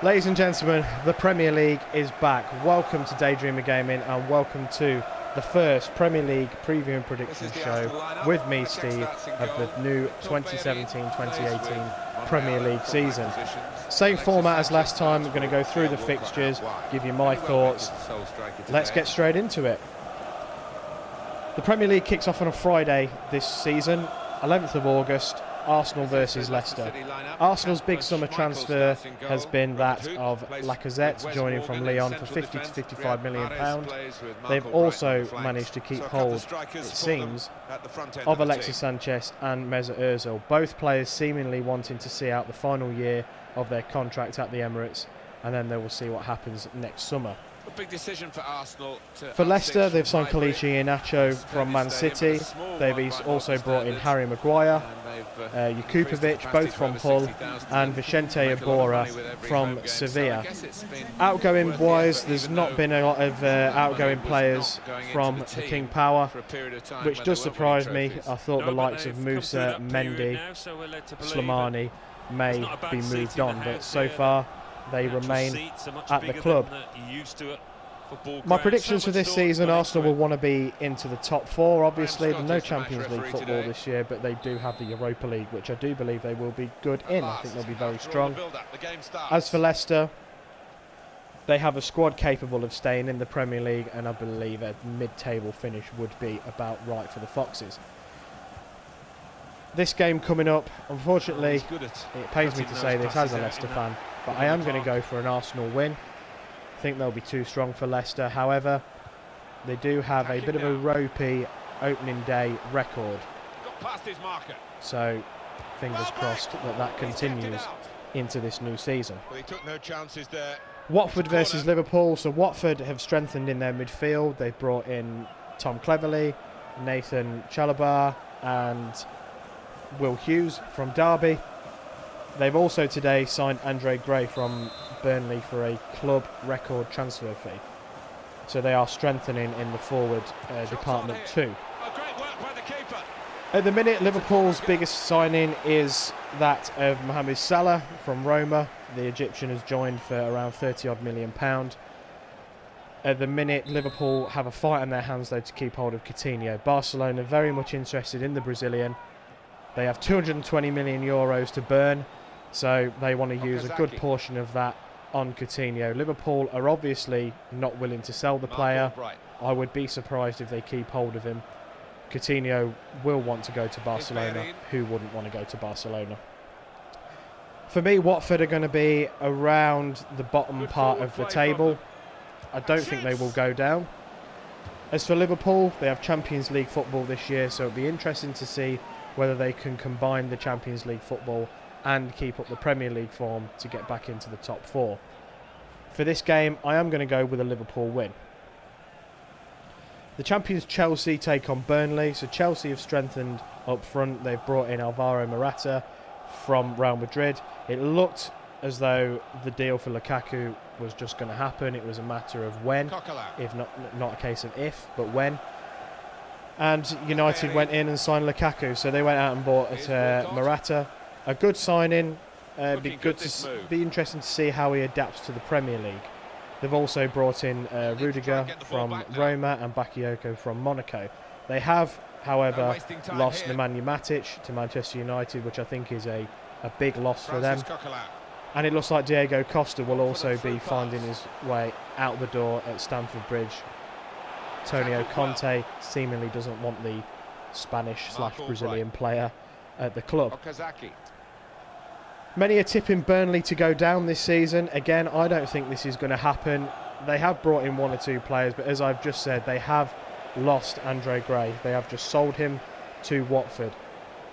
Ladies and gentlemen, the Premier League is back. Welcome to Daydreamer Gaming and welcome to the first Premier League preview and prediction show with me, Steve, of the new 2017-2018 Premier League season. Same format as last time. I'm going to go through the fixtures, give you my thoughts. Let's get straight into it. The Premier League kicks off on a Friday this season, 11th of August. Arsenal versus Leicester. Arsenal's big summer transfer has been that of Lacazette joining from Lyon for £50 to £55 million. They've also managed to keep hold, it seems, of Alexis Sanchez and Mesut Ozil, both players seemingly wanting to see out the final year of their contract at the Emirates, and then they will see what happens next summer. A big decision for Arsenal. For Leicester, they've signed Kelechi Iheanacho from Man City. They've also brought in Harry Maguire, Jakupovic, both from Hull, and Vicente Iborra from Sevilla. Outgoing-wise, there's not been a lot of outgoing players from the King Power, which does surprise me. I thought the likes of Musa, Mendy, Slimani may be moved on, but so far they remain at the club. My predictions for this season: Arsenal will want to be into the top four. Obviously, there's no Champions League football this year, but they do have the Europa League, which I do believe they will be good in. I think they'll be very strong. As for Leicester, they have a squad capable of staying in the Premier League, and I believe a mid-table finish would be about right for the Foxes. This game coming up, unfortunately, it pains me to say this as a Leicester fan, but I am going to go for an Arsenal win. I think they'll be too strong for Leicester. However, they do have a bit of a ropey opening day record. So, fingers crossed that continues into this new season. Watford versus Liverpool. So Watford have strengthened in their midfield. They've brought in Tom Cleverley, Nathan Chalobah and Will Hughes from Derby. They've also today signed Andre Gray from Burnley for a club record transfer fee. So they are strengthening in the forward department too. At the minute, Liverpool's biggest signing is that of Mohamed Salah from Roma. The Egyptian has joined for around £30 million. At the minute, Liverpool have a fight on their hands though to keep hold of Coutinho. Barcelona very much interested in the Brazilian. They have €220 million to burn, so they want to use a good portion of that on Coutinho. Liverpool are obviously not willing to sell the player. I would be surprised if they keep hold of him. Coutinho will want to go to Barcelona. Who wouldn't want to go to Barcelona? For me, Watford are going to be around the bottom part of the table. I don't think they will go down. As for Liverpool, they have Champions League football this year, so it'll be interesting to see whether they can combine the Champions League football and keep up the Premier League form to get back into the top four. For this game, I am going to go with a Liverpool win. The champions Chelsea take on Burnley. So Chelsea have strengthened up front. They've brought in Alvaro Morata from Real Madrid. It looked as though the deal for Lukaku was just going to happen. It was a matter of when, if not a case of if, but when. And United went in and signed Lukaku, so they went out and bought Morata. A good signing. Be interesting to see how he adapts to the Premier League. They've also brought in Rudiger from Roma and Bakayoko from Monaco. They have, however, lost Nemanja Matic to Manchester United, which I think is a big loss for them. And it looks like Diego Costa will also be finding his way out the door at Stamford Bridge. Antonio Conte seemingly doesn't want the Spanish/Brazilian player at the club. Many are tipping Burnley to go down this season. Again, I don't think this is going to happen. They have brought in one or two players, but as I've just said, they have lost Andre Gray. They have just sold him to Watford.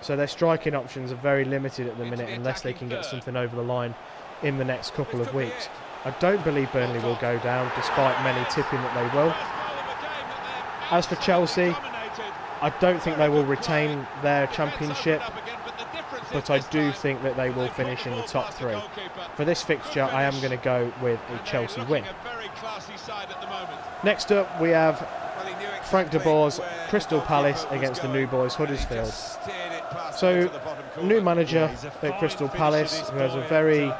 So their striking options are very limited at the minute unless they can get something over the line in the next couple of weeks. I don't believe Burnley will go down, despite many tipping that they will. As for Chelsea, I don't think they will retain their championship, but I do think that they will finish in the top three. For this fixture, I am going to go with a Chelsea win. Next up, we have Frank de Boer's Crystal Palace against the New Boys Huddersfield. So, new manager at Crystal Palace, who has a very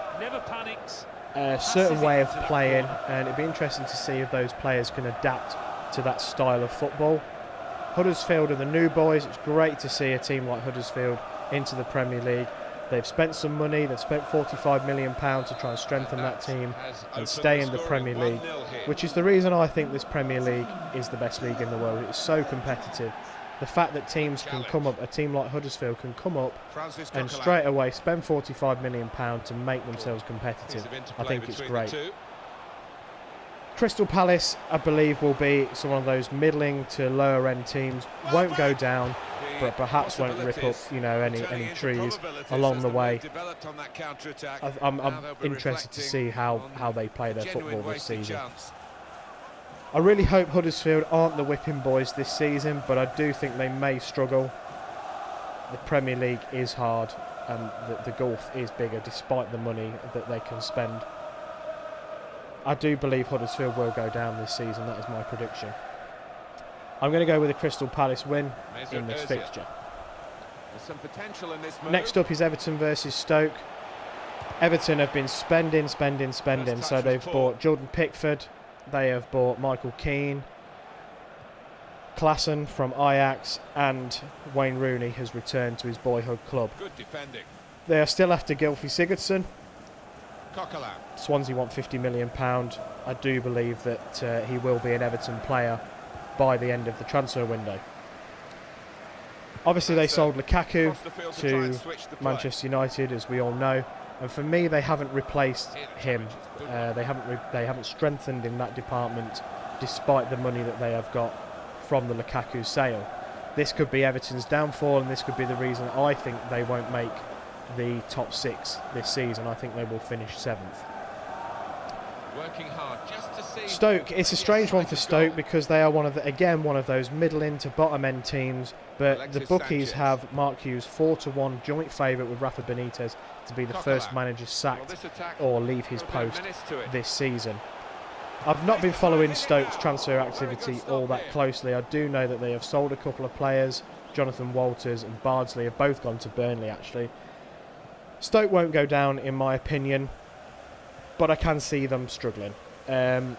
a certain way of playing, and it'd be interesting to see if those players can adapt to that style of football. Huddersfield are the new boys. It's great to see a team like Huddersfield into the Premier League. They've spent some money. They've spent £45 million to try and strengthen that team and stay in the Premier League, which is the reason I think this Premier League is the best league in the world. It's so competitive. The fact that teams can come up, a team like Huddersfield can come up and straight away spend £45 million to make themselves competitive, I think it's great. Crystal Palace, I believe, will be one of those middling to lower end teams. Won't go down, but perhaps won't rip up, you know, any trees along the way. I'm interested to see how they play their football this season. I really hope Huddersfield aren't the whipping boys this season, but I do think they may struggle. The Premier League is hard, and the gulf is bigger despite the money that they can spend. I do believe Huddersfield will go down this season. That is my prediction. I'm going to go with a Crystal Palace win in this fixture. Next up is Everton versus Stoke. Everton have been spending. So they've bought Jordan Pickford. They have bought Michael Keane. Klaassen from Ajax, and Wayne Rooney has returned to his boyhood club. Good defending. They are still after Gylfi Sigurdsson. Swansea want £50 million. I do believe that he will be an Everton player by the end of the transfer window. Obviously, they sold Lukaku to Manchester United, as we all know, and for me, they haven't replaced him. They haven't strengthened in that department, despite the money that they have got from the Lukaku sale. This could be Everton's downfall, and this could be the reason I think they won't make the top 6 this season. I think they will finish 7th. Working hard just to see Stoke, it's a strange one for Stoke because they are one of those middle to bottom end teams, but the bookies have Mark Hughes 4-1 joint favourite with Rafa Benitez to be the first manager sacked or leave his post this season. I've not been following Stoke's transfer activity all that closely. I do know that they have sold a couple of players. Jonathan Walters and Bardsley have both gone to Burnley, actually. Stoke won't go down, in my opinion, but I can see them struggling. I'm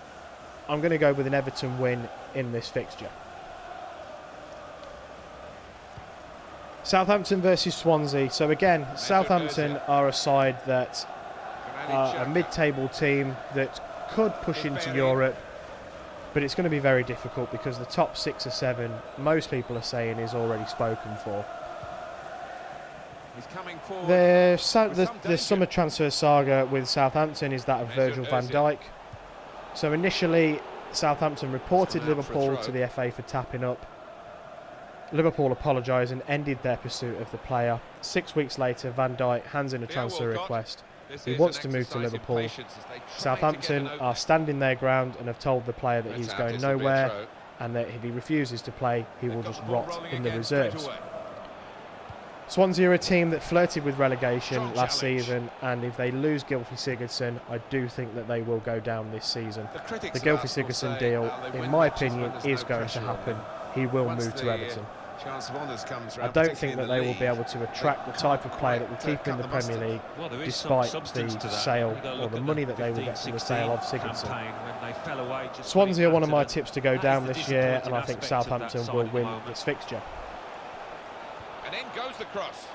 going to go with an Everton win in this fixture. Southampton versus Swansea. So again, Southampton are a side that are a mid-table team that could push into Europe, but it's going to be very difficult because the top 6 or 7, most people are saying, is already spoken for. The summer transfer saga with Southampton is that of Virgil van Dijk. So initially, Southampton reported Liverpool to the FA for tapping up. Liverpool apologised and ended their pursuit of the player. 6 weeks later, Van Dijk hands in a transfer request. He wants to move to Liverpool. Southampton are standing their ground and have told the player that he's going nowhere, and that if he refuses to play, he will just rot in the reserves. Swansea are a team that flirted with relegation last season, and if they lose Gylfi Sigurdsson, I do think that they will go down this season. The Gylfi Sigurdsson deal, in my opinion, is going to happen. He will move to Everton. I don't think that they will be able to attract the type of player that will keep him in the Premier League, despite the sale or the money that they will get from the sale of Sigurdsson. Swansea are one of my tips to go down this year, and I think Southampton will win this fixture. And in goes the cross.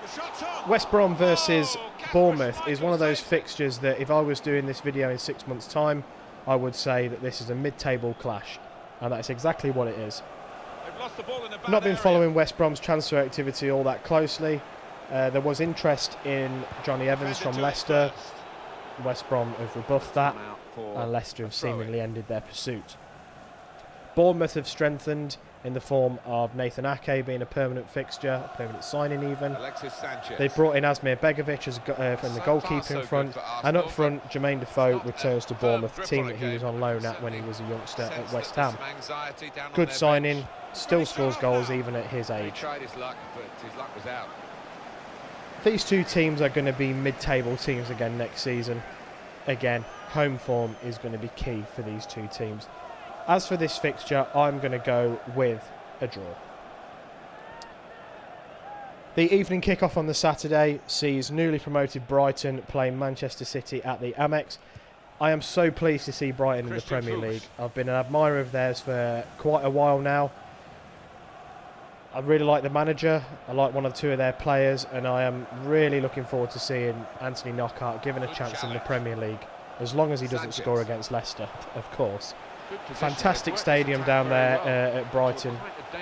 The shot's on. West Brom versus Bournemouth is one of those fixtures that if I was doing this video in 6 months' time, I would say that this is a mid-table clash, and that's exactly what it is. Lost the ball in a bad Not been area. following West Brom's transfer activity all that closely. There was interest in Johnny Evans from Leicester. West Brom have rebuffed that, and Leicester have seemingly ended their pursuit. Bournemouth have strengthened in the form of Nathan Ake being a permanent fixture, a permanent signing even. They brought in Asmir Begovic as from the goalkeeper in front, and up front Jermaine Defoe returns to Bournemouth, the team that he was on loan at when he was a youngster at West Ham. Good signing, still scores goals even at his age. These two teams are going to be mid-table teams again next season. Again, home form is going to be key for these two teams. As for this fixture, I'm going to go with a draw. The evening kickoff on the Saturday sees newly promoted Brighton playing Manchester City at the Amex. I am so pleased to see Brighton in the Premier League. I've been an admirer of theirs for quite a while now. I really like the manager. I like one or two of their players, and I am really looking forward to seeing Anthony Knockaert given a chance in the Premier League, as long as he doesn't score against Leicester, of course. Fantastic stadium down there at Brighton,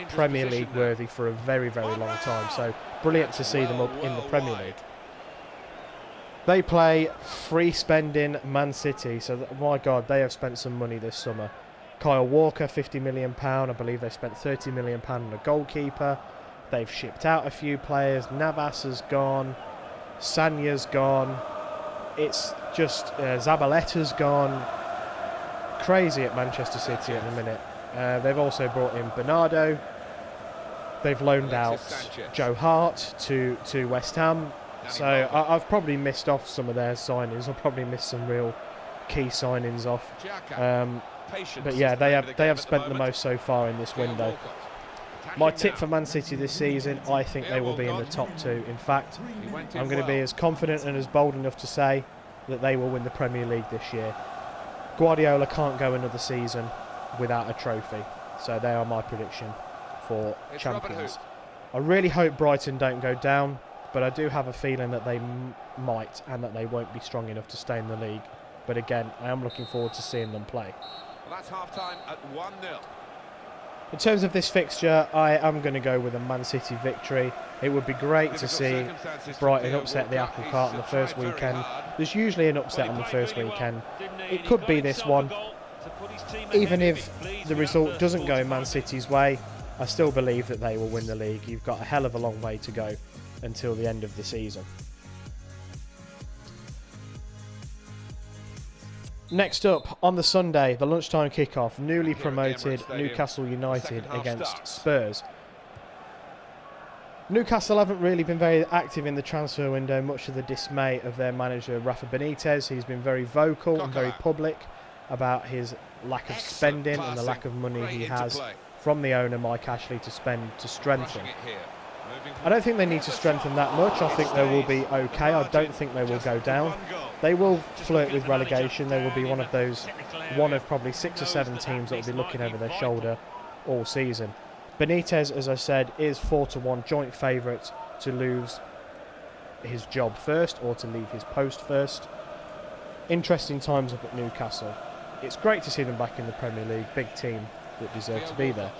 Premier League worthy for a very, very long time. So brilliant to see them up in the Premier League. They play free spending Man City, so my God, they have spent some money this summer. Kyle Walker, £50 million. I believe they spent £30 million on a goalkeeper. They've shipped out a few players. Navas has gone. Sanya's gone. It's just Zabaleta's gone. Crazy at Manchester City at the minute. They've also brought in Bernardo. They've loaned out Joe Hart to West Ham. So I've probably missed off some of their signings. I've probably missed some real key signings off. But yeah, they have spent the most so far in this window. My tip for Man City this season, I think they will be in the top two. In fact, I'm going to be as confident and as bold enough to say that they will win the Premier League this year. Guardiola can't go another season without a trophy. So they are my prediction for champions. I really hope Brighton don't go down, but I do have a feeling that they might, and that they won't be strong enough to stay in the league. But again, I am looking forward to seeing them play. Well, that's half-time at 1-0. In terms of this fixture, I am going to go with a Man City victory. It would be great to see Brighton upset the apple cart on the first weekend. There's usually an upset on the first weekend. It could be this one. Even if the result doesn't go Man City's way, I still believe that they will win the league. You've got a hell of a long way to go until the end of the season. Next up, on the Sunday, the lunchtime kickoff, newly promoted Newcastle United against Spurs. Newcastle haven't really been very active in the transfer window, much to the dismay of their manager Rafa Benitez. He's been very vocal and very public about his lack of spending and the lack of money he has from the owner Mike Ashley to spend to strengthen. I don't think they need to strengthen that much. I think they will be okay. I don't think they will go down. They will flirt with relegation. They will be one of probably 6 or 7 teams that will be looking over their shoulder all season. Benitez, as I said, is 4-1 joint favourite to lose his job first, or to leave his post first. Interesting times up at Newcastle. It's great to see them back in the Premier League. Big team that deserve to be there.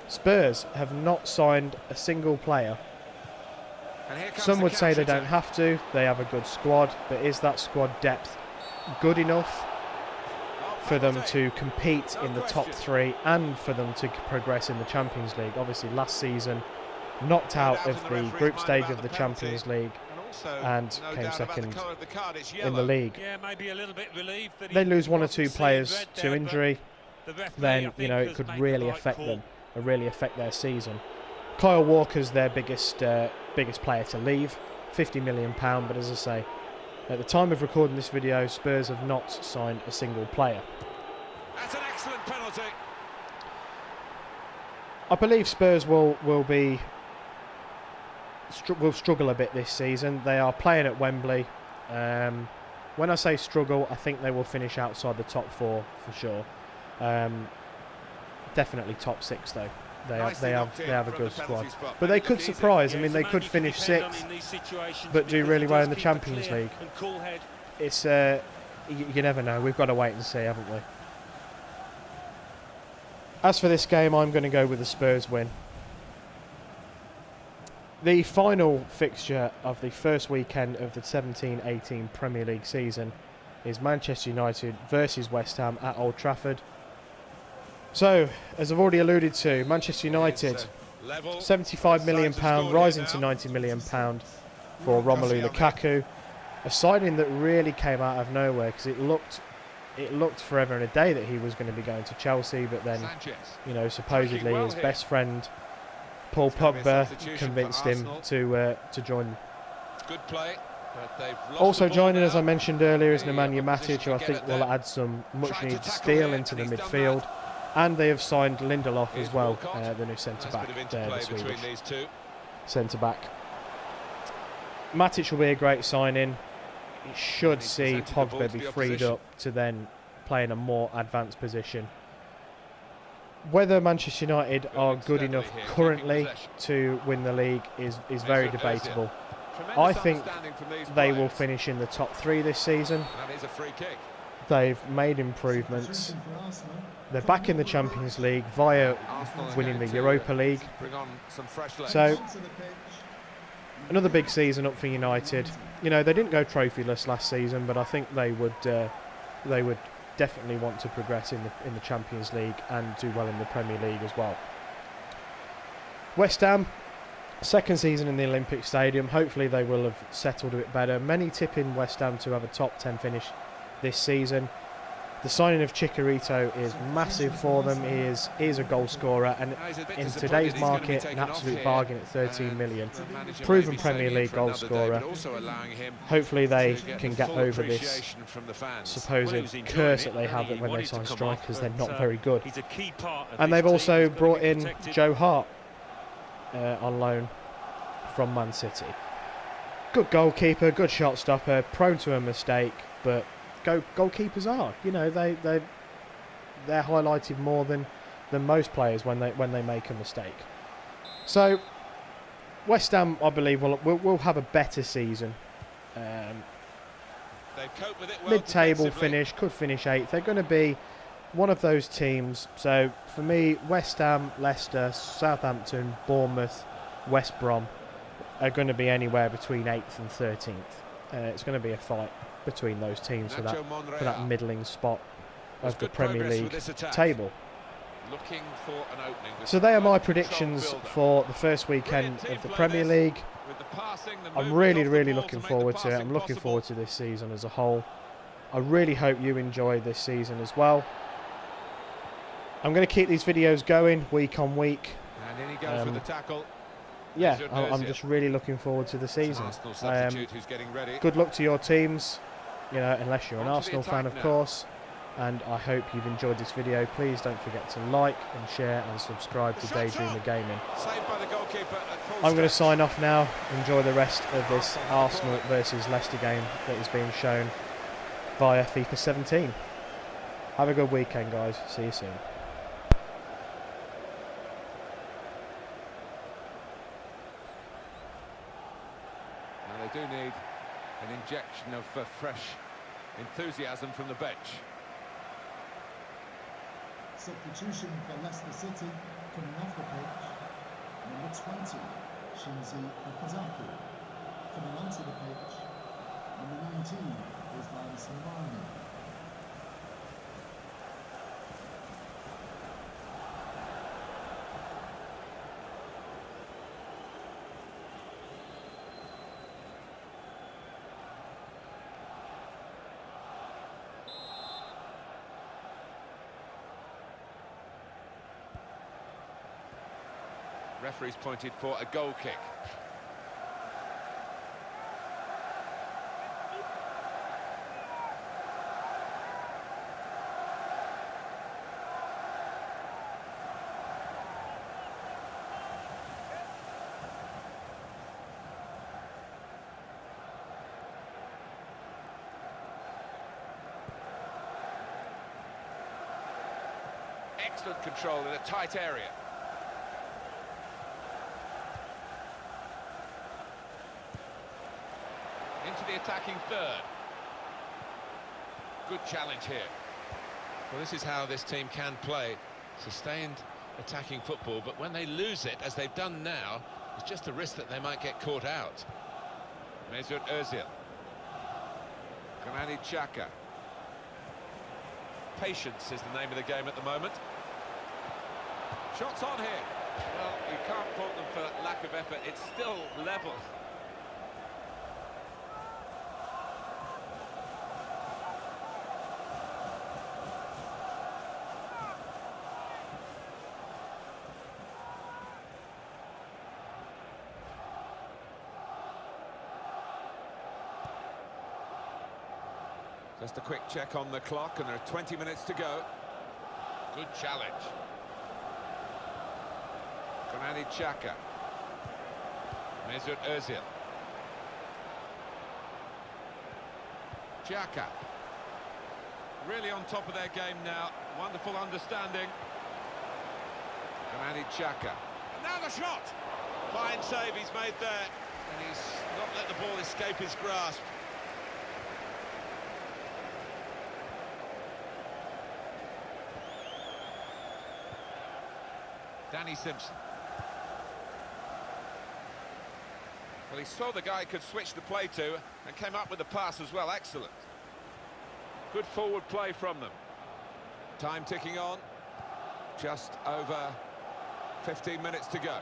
Spurs have not signed a single player. Some would say they don't have to. They have a good squad, but is that squad depth good enough for them to compete in the top 3 and for them to progress in the Champions League? Obviously last season knocked out of the group stage of the Champions League and came second in the league. They lose 1 or 2 players to injury, then it could really affect them and really affect their season. Kyle Walker's their biggest player to leave, £50 million, but as I say, at the time of recording this video, Spurs have not signed a single player. That's an excellent penalty. I believe Spurs will struggle a bit this season. They are playing at Wembley. When I say struggle, I think they will finish outside the top 4 for sure. Definitely top 6 though. They have a good squad, but they could surprise. I mean, they could finish 6th, but do really well in the Champions League. It's you never know. We've got to wait and see, haven't we? As for this game, I'm going to go with the Spurs win. The final fixture of the first weekend of the 17-18 Premier League season is Manchester United versus West Ham at Old Trafford. So, as I've already alluded to, Manchester United, £75 million, rising to £90 million for Romelu Lukaku. A signing that really came out of nowhere, because it looked forever and a day that he was going to be going to Chelsea, but then, supposedly his best friend Paul Pogba convinced him to join. Good play. Also joining, as I mentioned earlier, is Nemanja Matic, who I think will add some much-needed steel into the midfield. And they have signed Lindelof as well, the new centre-back there, the Swedish. centre-back. Matic will be a great signing. It should see Pogba be freed up to then play in a more advanced position. Whether Manchester United are good enough currently to win the league is very debatable. I think they will finish in the top 3 this season. They've made improvements. They're back in the Champions League via winning the Europa League. So, another big season up for United. You know, they didn't go trophyless last season, but I think they would definitely want to progress in the Champions League and do well in the Premier League as well. West Ham, second season in the Olympic Stadium. Hopefully they will have settled a bit better. Many tipping West Ham to have a top 10 finish this season. The signing of Chicharito is massive for them. He is a goal scorer, and in today's market, an absolute bargain at 13 million. Proven Premier League goal scorer. Hopefully they can get over this supposed curse that they have that when they sign strikers, they're not very good. And they've also brought in Joe Hart on loan from Man City. Good goalkeeper, good shot stopper, prone to a mistake, but goalkeepers are, you know, they're highlighted more than most players when they make a mistake. So West Ham, I believe, will have a better season. Mid-table finish, could finish 8th. They're going to be one of those teams. So for me, West Ham, Leicester, Southampton, Bournemouth, West Brom are going to be anywhere between 8th and 13th. It's going to be a fight between those teams for that middling spot of the Premier League table. So they are my predictions for the first weekend of the Premier League. I'm really looking forward to it. I'm looking forward to this season as a whole. I really hope you enjoy this season as well. I'm going to keep these videos going week on week. And in he goes with the tackle. Yeah, I'm just really looking forward to the season. Good luck to your teams, you know, unless you're an Arsenal fan, of course. And I hope you've enjoyed this video. Please don't forget to like and share and subscribe to Daydreamer Gaming. I'm going to sign off now. Enjoy the rest of this Arsenal versus Leicester game that is being shown via FIFA 17. Have a good weekend, guys. See you soon. They do need an injection of fresh enthusiasm from the bench. Substitution for Leicester City coming off the pitch. Number 20, Shinji Okazaki. Coming onto the pitch, number 19, SLIMANI. Referee's pointed for a goal kick. Excellent control in a tight area. Into the attacking third. Good challenge here. Well, this is how this team can play. Sustained attacking football, but when they lose it, as they've done now, it's just a risk that they might get caught out. Mesut Ozil. Granit Xhaka. Patience is the name of the game at the moment. Shots on here. Well, you can't fault them for that lack of effort. It's still level. Just a quick check on the clock, and there are 20 minutes to go. Good challenge. Granit Xhaka. Mesut Özil. Xhaka. Really on top of their game now. Wonderful understanding. Granit Xhaka. And now the shot! Fine save he's made there. And he's not let the ball escape his grasp. Danny Simpson. Well, he saw the guy could switch the play to and came up with the pass as well. Excellent. Good forward play from them. Time ticking on. Just over 15 minutes to go.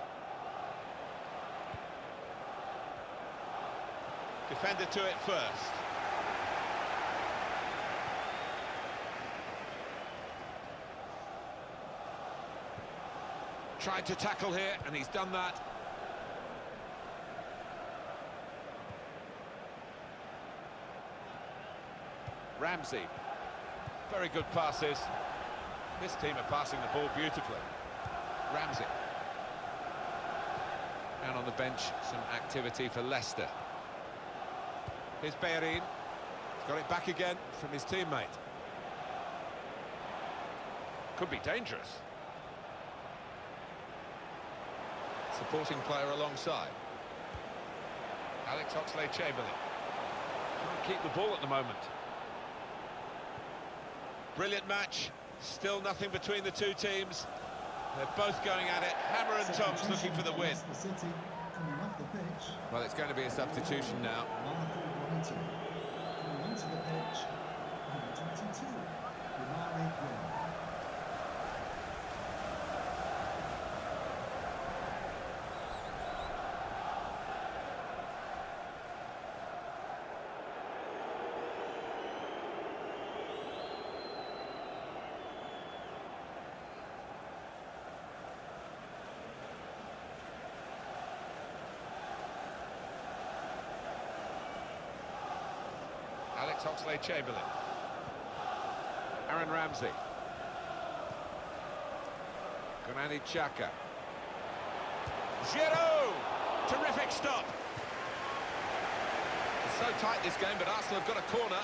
Defender to it first. Tried to tackle here, and he's done that. Ramsey. Very good passes. This team are passing the ball beautifully. Ramsey. And on the bench, some activity for Leicester. Here's Bellerin. He's got it back again from his teammate. Could be dangerous. Supporting player alongside. Alex Oxlade-Chamberlain. Can't keep the ball at the moment. Brilliant match. Still nothing between the two teams. They're both going at it. Hammer and tongs looking for the win. Well, it's going to be a substitution now. Coming onto the pitch, number 22, DEMARAI. Alex Oxlade-Chamberlain. Aaron Ramsey. Granit Xhaka. Giroud! Terrific stop. It's so tight this game, but Arsenal have got a corner.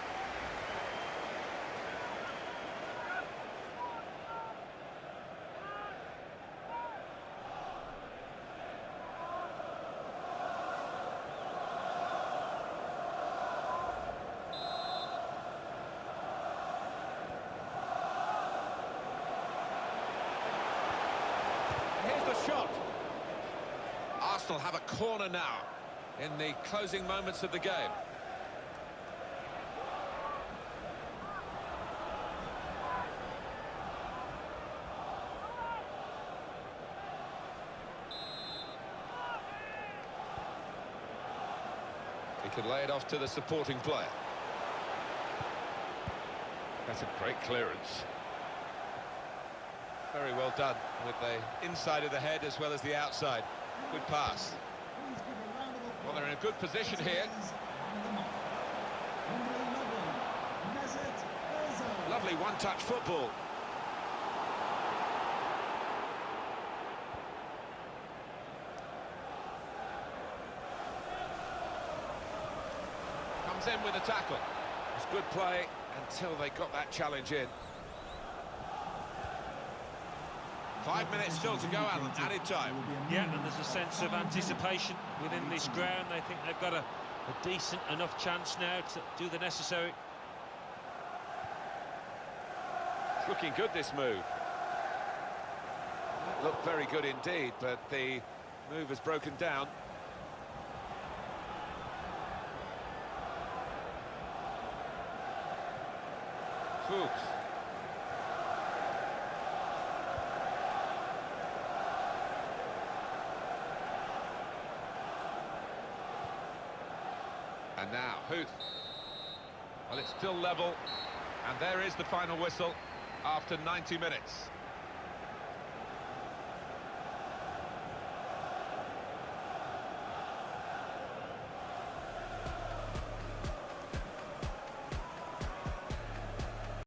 Shot. Arsenal have a corner now in the closing moments of the game. He can lay it off to the supporting player. That's a great clearance. Very well done with the inside of the head as well as the outside. Good pass. Well, they're in a good position here. Lovely one-touch football. Comes in with a tackle. It's good play until they got that challenge in. 5 minutes still to go, Alan, added time. Yeah, and there's a sense of anticipation within this ground. They think they've got a decent enough chance now to do the necessary. It's looking good, this move. Looked very good indeed, but the move has broken down. Fuchs. And now, Huth. Well, it's still level, and there is the final whistle after 90 minutes.